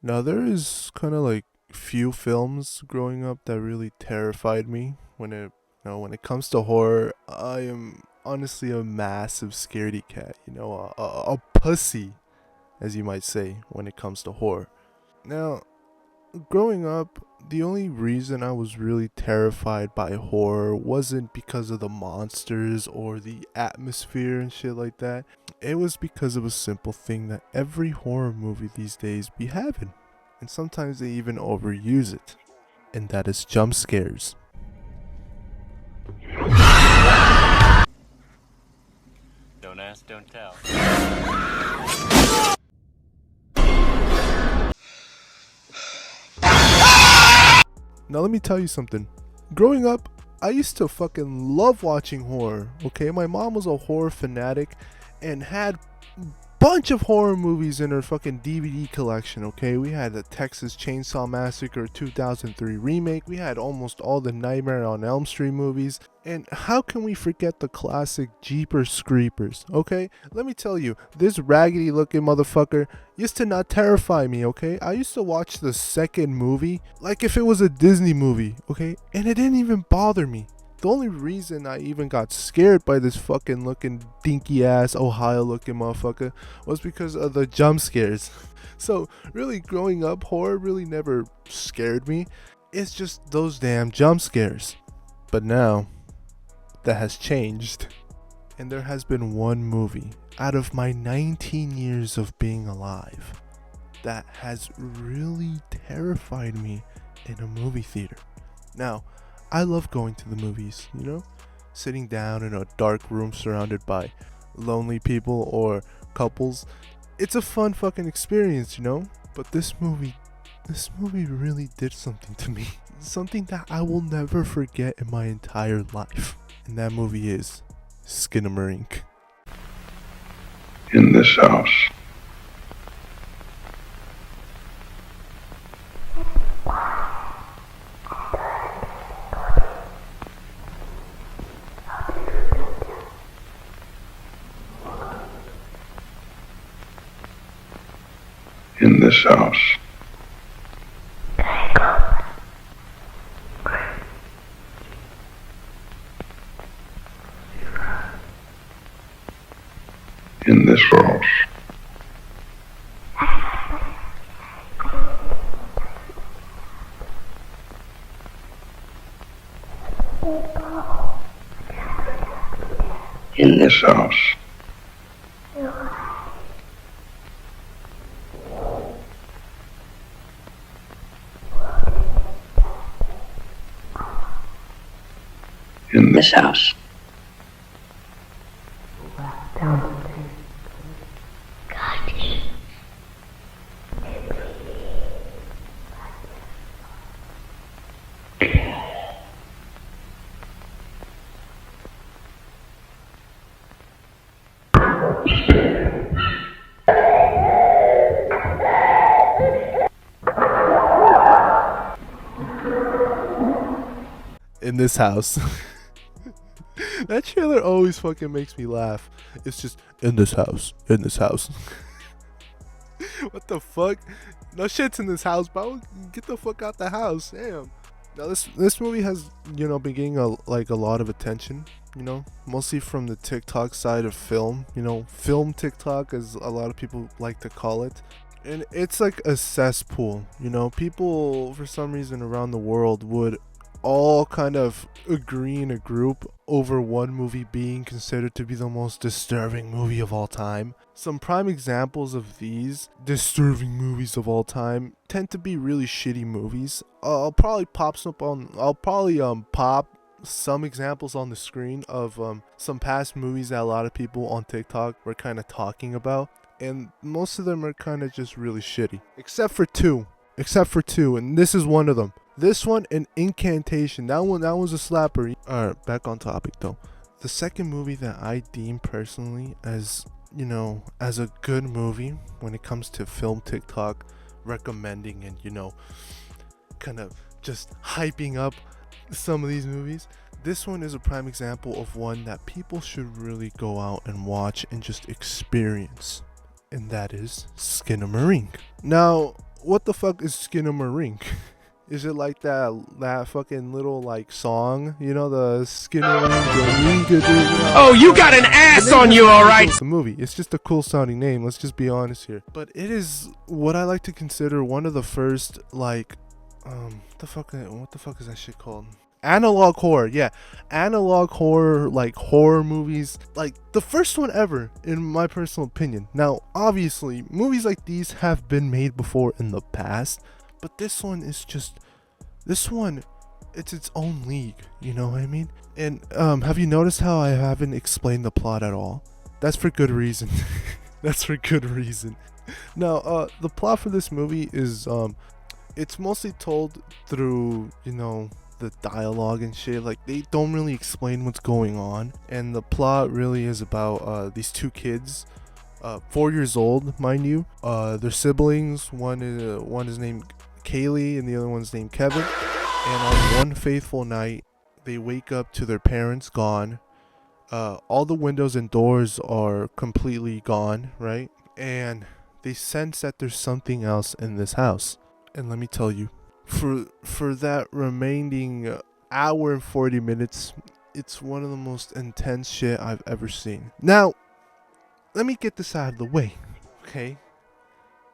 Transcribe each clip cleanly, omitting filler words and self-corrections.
Now there is kind of like few films growing up that really terrified me. When it comes to horror, I am honestly a massive scaredy cat. A pussy, as you might say, when it comes to horror. Now, growing up, the only reason I was really terrified by horror wasn't because of the monsters or the atmosphere and shit like that. It was because of a simple thing that every horror movie these days be having. And sometimes they even overuse it. And that is jump scares. Don't ask, don't tell. Now let me tell you something. Growing up, I used to fucking love watching horror, okay? My mom was a horror fanatic and had bunch of horror movies in her fucking DVD collection, okay? We had the Texas Chainsaw Massacre 2003 remake. We had almost all the Nightmare on Elm Street movies. And how can we forget the classic Jeepers Creepers, okay? Let me tell you, this raggedy looking motherfucker used to not terrify me, okay? I used to watch the second movie like if it was a Disney movie, okay? And it didn't even bother me. The only reason I even got scared by this fucking looking dinky ass Ohio looking motherfucker was because of the jump scares. So really growing up, horror really never scared me. It's just those damn jump scares. But now that has changed. And there has been one movie out of my 19 years of being alive that has really terrified me in a movie theater. Now, I love going to the movies, sitting down in a dark room surrounded by lonely people or couples. It's a fun fucking experience, But this movie really did something to me. Something that I will never forget in my entire life. And that movie is SKINAMARINK. In this house. In this house. In this house. In this house. In this house. In this house. That trailer always fucking makes me laugh. It's just in this house. What the fuck? No shit's in this house, bro. Get the fuck out the house. Damn. Now this movie has been getting a lot of attention. Mostly from the TikTok side of film. Film TikTok, as a lot of people like to call it. And it's like a cesspool. People for some reason around the world would all kind of agree in a group over one movie being considered to be the most disturbing movie of all time. Some prime examples of these disturbing movies of all time tend to be really shitty movies. I'll probably pop some examples on the screen of some past movies that a lot of people on TikTok were kind of talking about, and most of them are kind of just really shitty, except for two, and this is one of them. This one, an Incantation. That was a slapper. Alright, back on topic though. The second movie that I deem personally as a good movie when it comes to film TikTok recommending and kind of just hyping up some of these movies. This one is a prime example of one that people should really go out and watch and just experience. And that is SKINAMARINK. Now, what the fuck is SKINAMARINK? Is it like that fucking little like song, you know, the SKINAMARINK? Oh, you got an ass on you, all right. The movie. It's just a cool sounding name. Let's just be honest here. But it is what I like to consider one of the first like, what the fuck is that shit called? Analog horror, yeah, analog horror, like horror movies, like the first one ever, in my personal opinion. Now, obviously, movies like these have been made before in the past, but this one, it's its own league. You know what I mean? And have you noticed how I haven't explained the plot at all? That's for good reason. That's for good reason. Now, the plot for this movie is it's mostly told through, you know, the dialogue and shit. Like, they don't really explain what's going on, and the plot really is about these two kids, 4 years old, mind you. They're siblings. One is named Kaylee and the other one's named Kevin. And on one faithful night, they wake up to their parents gone. All the windows and doors are completely gone, right? And they sense that there's something else in this house. And let me tell you, for that remaining hour and 40 minutes, it's one of the most intense shit I've ever seen. Now, let me get this out of the way, okay?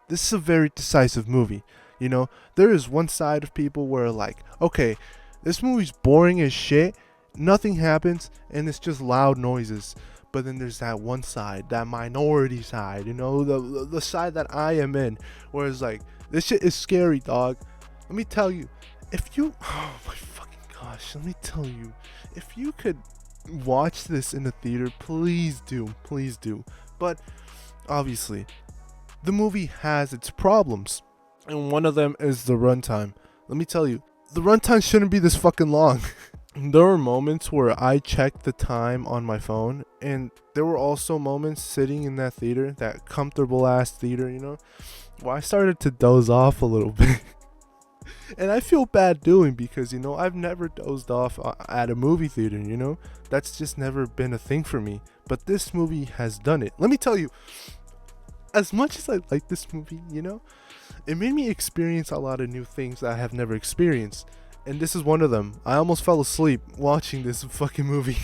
This is a very decisive movie. You know, there is one side of people where like, okay, this movie's boring as shit, nothing happens, and it's just loud noises. But then there's that one side, that minority side, you know, the side that I am in, where it's like, this shit is scary, dog. Let me tell you, oh my fucking gosh, let me tell you, if you could watch this in a theater, please do. But obviously, the movie has its problems, and one of them is the runtime. Let me tell you, the runtime shouldn't be this fucking long. There were moments where I checked the time on my phone, and there were also moments sitting in that theater, that comfortable ass theater, you know, where I started to doze off a little bit. And I feel bad doing, because, you know, I've never dozed off at a movie theater, you know, that's just never been a thing for me. But this movie has done it. Let me tell you, as much as I like this movie, you know, it made me experience a lot of new things that I have never experienced. And this is one of them. I almost fell asleep watching this fucking movie.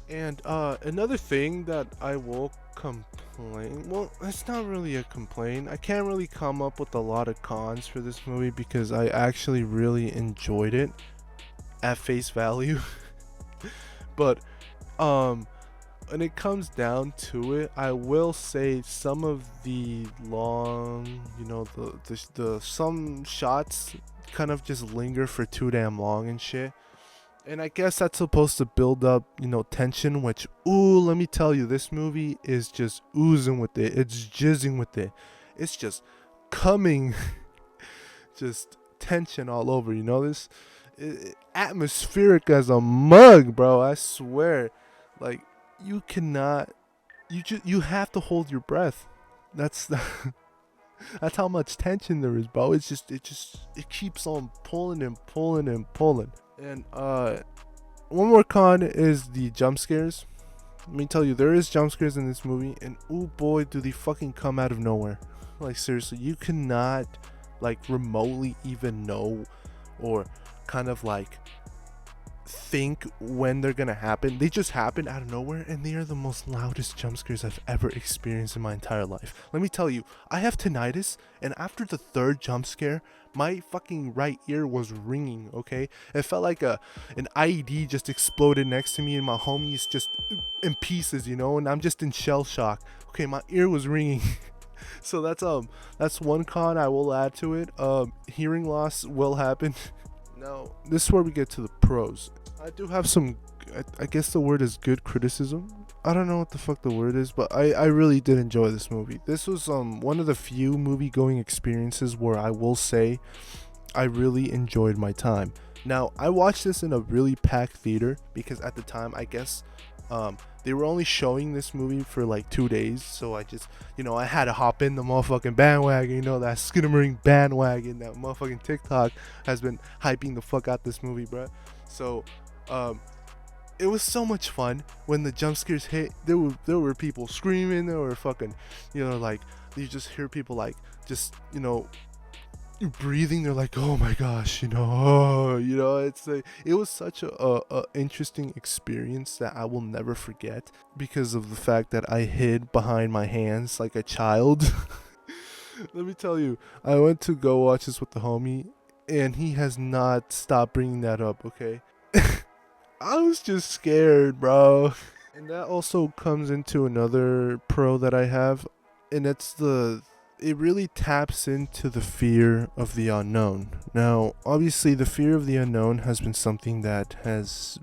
And another thing that I will complain, well, it's not really a complaint. I can't really come up with a lot of cons for this movie, because I actually really enjoyed it at face value. But when it comes down to it, I will say some of the long, you know, the some shots kind of just linger for too damn long and shit. And I guess that's supposed to build up, you know, tension, which, ooh, let me tell you, this movie is just oozing with it. It's jizzing with it. It's just coming, just tension all over, you know, this atmospheric as a mug, bro. I swear. Like, you cannot, you have to hold your breath. That's how much tension there is, bro. It keeps on pulling and pulling and pulling. And one more con is the jump scares. Let me tell you, there is jump scares in this movie, and oh boy, do they fucking come out of nowhere. Like, seriously, you cannot like remotely even know or kind of like think when they're gonna happen. They just happen out of nowhere, and they are the most loudest jump scares I've ever experienced in my entire life. Let me tell you, I have tinnitus, and after the third jump scare, my fucking right ear was ringing, okay? It felt like an IED just exploded next to me, and my homie's just in pieces, you know, and I'm just in shell shock. Okay, my ear was ringing. So that's one con I will add to it. Hearing loss will happen. Now, this is where we get to the pros. I do have some, I guess the word is good criticism. I don't know what the fuck the word is, but I really did enjoy this movie. This was one of the few movie going experiences where I will say I really enjoyed my time. Now, I watched this in a really packed theater, because at the time, I guess, they were only showing this movie for like 2 days, so I just, you know, I had to hop in the motherfucking bandwagon, you know, that SKINAMARINK bandwagon, that motherfucking TikTok has been hyping the fuck out this movie, bruh. So, it was so much fun. When the jump scares hit, there were people screaming, there were fucking, you know, like, you just hear people like, just, you know, breathing. They're like, oh my gosh, it's like, it was such a interesting experience that I will never forget because of the fact that I hid behind my hands like a child. Let me tell you, I went to go watch this with the homie, and he has not stopped bringing that up. Okay. I was just scared, bro. And that also comes into another pro that I have, and it really taps into the fear of the unknown. Now, obviously, the fear of the unknown has been something that has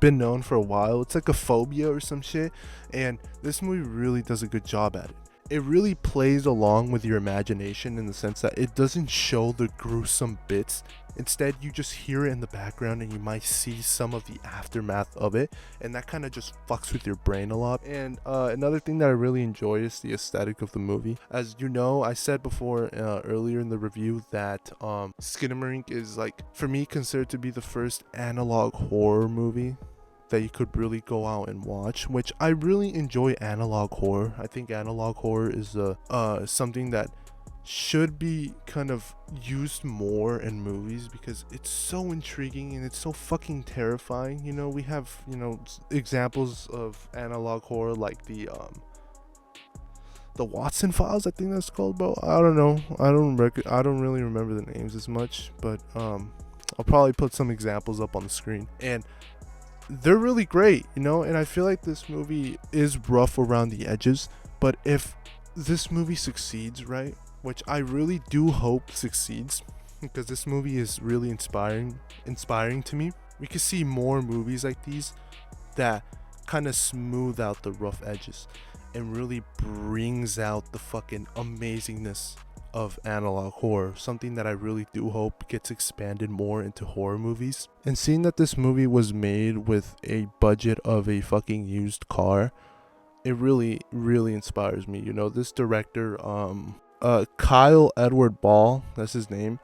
been known for a while. It's like a phobia or some shit, and this movie really does a good job at it. It really plays along with your imagination in the sense that it doesn't show the gruesome bits. Instead, you just hear it in the background and you might see some of the aftermath of it, and that kind of just fucks with your brain a lot. And another thing that I really enjoy is the aesthetic of the movie. As you know, I said before earlier in the review that SKINAMARINK is, like, for me, considered to be the first analog horror movie that you could really go out and watch, which I really enjoy analog horror. I think analog horror is something that should be kind of used more in movies because it's so intriguing and it's so fucking terrifying. We have, examples of analog horror like the Watson Files, I think that's called, bro. I don't know. I don't really remember the names as much, but I'll probably put some examples up on the screen. And they're really great, and I feel like this movie is rough around the edges, but if this movie succeeds, right, which I really do hope succeeds, because this movie is really inspiring to me, we could see more movies like these that kind of smooth out the rough edges and really brings out the fucking amazingness of analog horror, something that I really do hope gets expanded more into horror movies. And seeing that this movie was made with a budget of a fucking used car, it really, really inspires me. This director, Kyle Edward Ball, that's his name.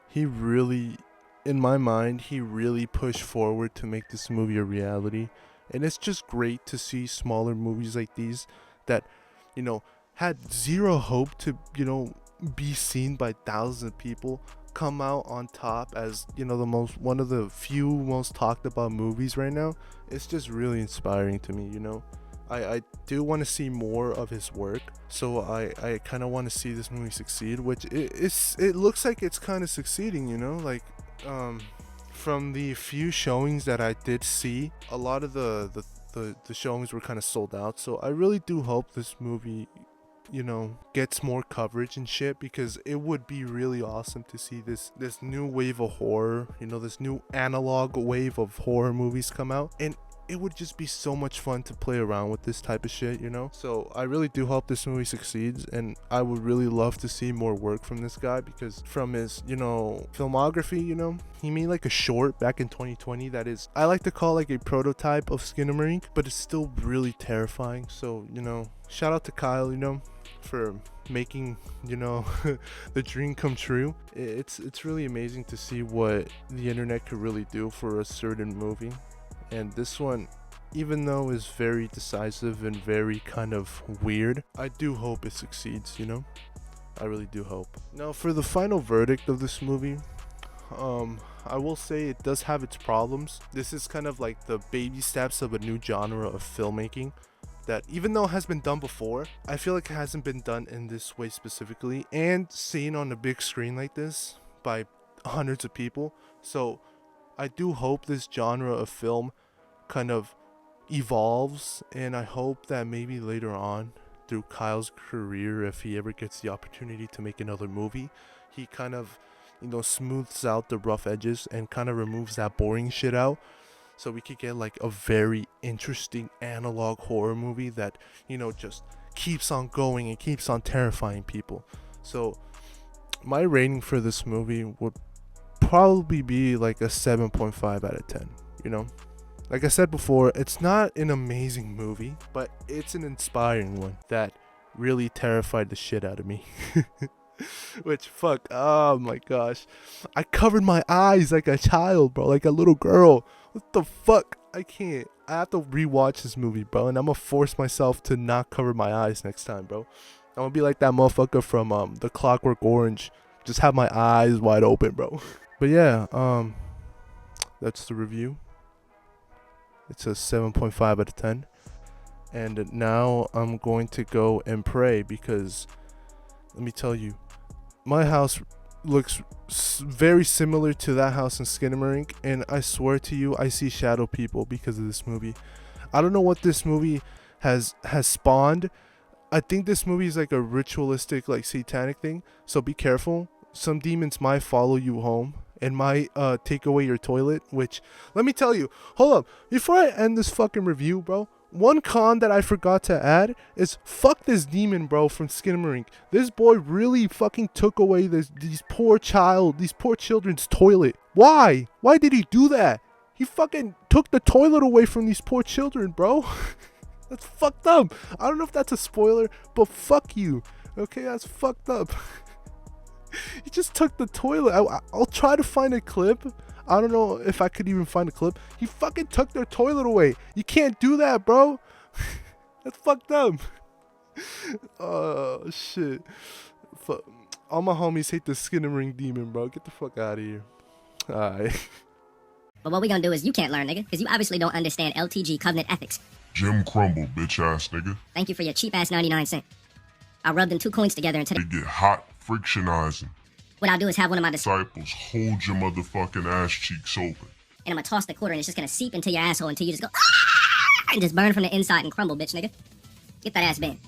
He really, in my mind, he really pushed forward to make this movie a reality. And it's just great to see smaller movies like these that, had zero hope to, be seen by thousands of people come out on top as, one of the few most talked about movies right now. It's just really inspiring to me, I do want to see more of his work, so I kind of want to see this movie succeed, which it looks like it's kind of succeeding, like from the few showings that I did see, a lot of the showings were kind of sold out. So I really do hope this movie, gets more coverage and shit, because it would be really awesome to see this new wave of horror, this new analog wave of horror movies come out, and it would just be so much fun to play around with this type of shit, So I really do hope this movie succeeds, and I would really love to see more work from this guy, because from his, filmography, he made like a short back in 2020 that is, I like to call like a prototype of SKINAMARINK, but it's still really terrifying. So, shout out to Kyle, for making, the dream come true. It's really amazing to see what the internet could really do for a certain movie. And this one, even though is very decisive and very kind of weird, I do hope it succeeds, I really do hope. Now, for the final verdict of this movie, I will say it does have its problems. This is kind of like the baby steps of a new genre of filmmaking that, even though it has been done before, I feel like it hasn't been done in this way specifically and seen on a big screen like this by hundreds of people. So I do hope this genre of film kind of evolves, and I hope that maybe later on through Kyle's career, if he ever gets the opportunity to make another movie, he kind of, smooths out the rough edges and kind of removes that boring shit out, so we could get like a very interesting analog horror movie that, just keeps on going and keeps on terrifying people. So my rating for this movie would probably be like a 7.5 out of 10. Like I said before, it's not an amazing movie, but it's an inspiring one that really terrified the shit out of me. Which, fuck, oh my gosh, I covered my eyes like a child, bro, like a little girl. What the fuck? I can't. I have to rewatch this movie, bro, and I'm gonna force myself to not cover my eyes next time, bro. I'm gonna be like that motherfucker from The Clockwork Orange, just have my eyes wide open, bro. But yeah, that's the review. It's a 7.5 out of 10. And now I'm going to go and pray because let me tell you, my house looks very similar to that house in SKINAMARINK, and I swear to you, I see shadow people because of this movie. I don't know what this movie has spawned. I think this movie is like a ritualistic, like satanic thing, so be careful. Some demons might follow you home and might take away your toilet, which, let me tell you, hold up, before I end this fucking review, bro, one con that I forgot to add is fuck this demon, bro, from SKINAMARINK. This boy really fucking took away these poor children's toilet. Why? Why did he do that? He fucking took the toilet away from these poor children, bro. That's fucked up. I don't know if that's a spoiler, but fuck you. Okay, that's fucked up. He just took the toilet. I'll try to find a clip. I don't know if I could even find a clip. He fucking took their toilet away. You can't do that, bro. That's fucked up. Oh, shit. All my homies hate the SKINAMARINK demon, bro. Get the fuck out of here. Alright. But what we gonna do is you can't learn, nigga, because you obviously don't understand LTG covenant ethics. Jim Crumble, bitch ass nigga. Thank you for your cheap ass 99 cent. I rubbed them 2 coins together until They get hot frictionizing. what I'll do is have one of my Disciples hold your motherfucking ass cheeks open. and I'm gonna toss the quarter and it's just gonna seep into your asshole until you just go ah! And just burn from the inside and crumble, bitch nigga. Get that ass bent.